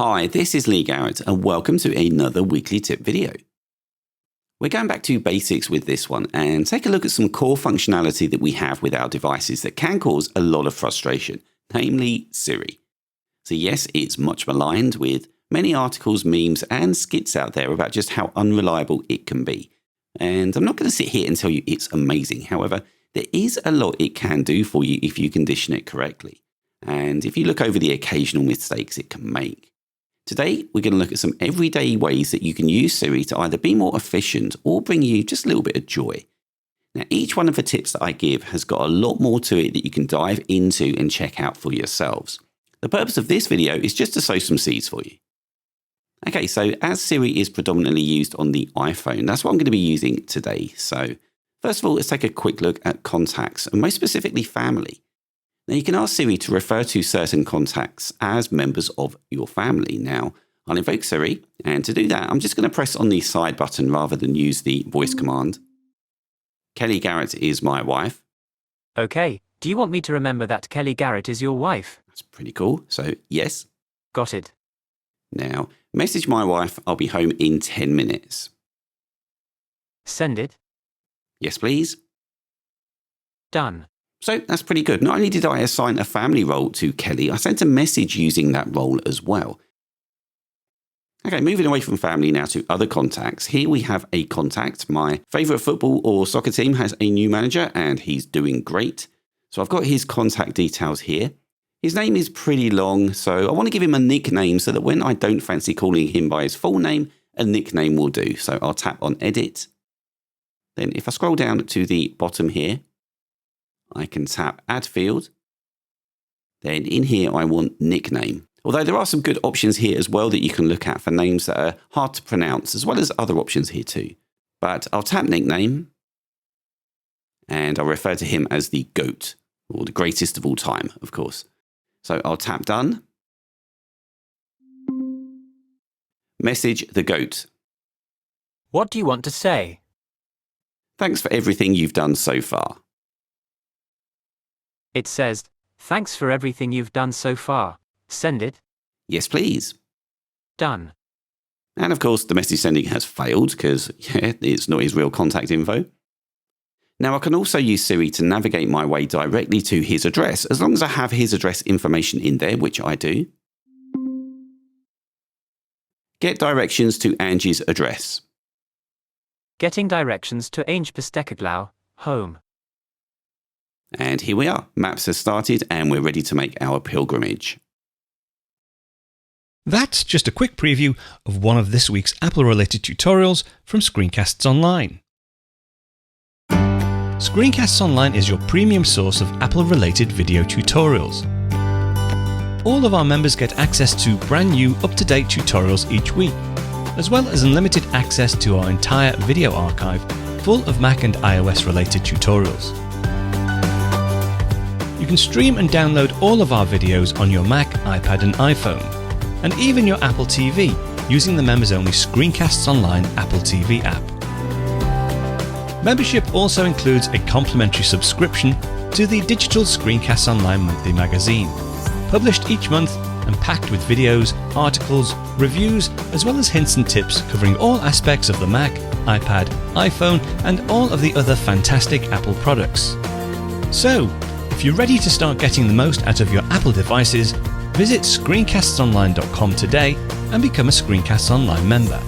Hi, this is Lee Garrett and welcome to another weekly tip video. We're going back to basics with this one and take a look at some core functionality that we have with our devices that can cause a lot of frustration, namely Siri. So yes, it's much maligned with many articles, memes and skits out there about just how unreliable it can be. And I'm not going to sit here and tell you it's amazing. However, there is a lot it can do for you if you condition it correctly. And if you look over the occasional mistakes it can make. Today, we're going to look at some everyday ways that you can use Siri to either be more efficient or bring you just a little bit of joy. Now, each one of the tips that I give has got a lot more to it that you can dive into and check out for yourselves. The purpose of this video is just to sow some seeds for you. Okay, so as Siri is predominantly used on the iPhone, that's what I'm going to be using today. So first of all, let's take a quick look at contacts and most specifically family. Now, you can ask Siri to refer to certain contacts as members of your family. Now, I'll invoke Siri, and to do that, I'm just going to press on the side button rather than use the voice command. Kelly Garrett is my wife. Okay, do you want me to remember that Kelly Garrett is your wife? That's pretty cool. So, yes. Got it. Now, message my wife, I'll be home in 10 minutes. Send it. Yes, please. Done. So that's pretty good. Not only did I assign a family role to Kelly, I sent a message using that role as well. Okay, moving away from family now to other contacts. Here we have a contact. My favourite football or soccer team has a new manager and he's doing great. So I've got his contact details here. His name is pretty long, so I want to give him a nickname so that when I don't fancy calling him by his full name, a nickname will do. So I'll tap on edit. Then if I scroll down to the bottom here, I can tap add field. Then in here, I want nickname. Although there are some good options here as well that you can look at for names that are hard to pronounce, as well as other options here too. But I'll tap nickname and I'll refer to him as the GOAT, or the greatest of all time, of course. So I'll tap done. Message the GOAT. What do you want to say? Thanks for everything you've done so far. It says, thanks for everything you've done so far. Send it. Yes, please. Done. And of course, the message sending has failed because it's not his real contact info. Now, I can also use Siri to navigate my way directly to his address, as long as I have his address information in there, which I do. Get directions to Angie's address. Getting directions to Ange Pistekaglau, home. And here we are. Maps has started and we're ready to make our pilgrimage. That's just a quick preview of one of this week's Apple-related tutorials from Screencasts Online. Screencasts Online is your premium source of Apple-related video tutorials. All of our members get access to brand new, up-to-date tutorials each week, as well as unlimited access to our entire video archive full of Mac and iOS-related tutorials. You can stream and download all of our videos on your Mac, iPad and iPhone, and even your Apple TV using the members-only Screencasts Online Apple TV app. Membership also includes a complimentary subscription to the digital Screencasts Online monthly magazine, published each month and packed with videos, articles, reviews, as well as hints and tips covering all aspects of the Mac, iPad, iPhone and all of the other fantastic Apple products. So, if you're ready to start getting the most out of your Apple devices, visit screencastsonline.com today and become a Screencasts Online member.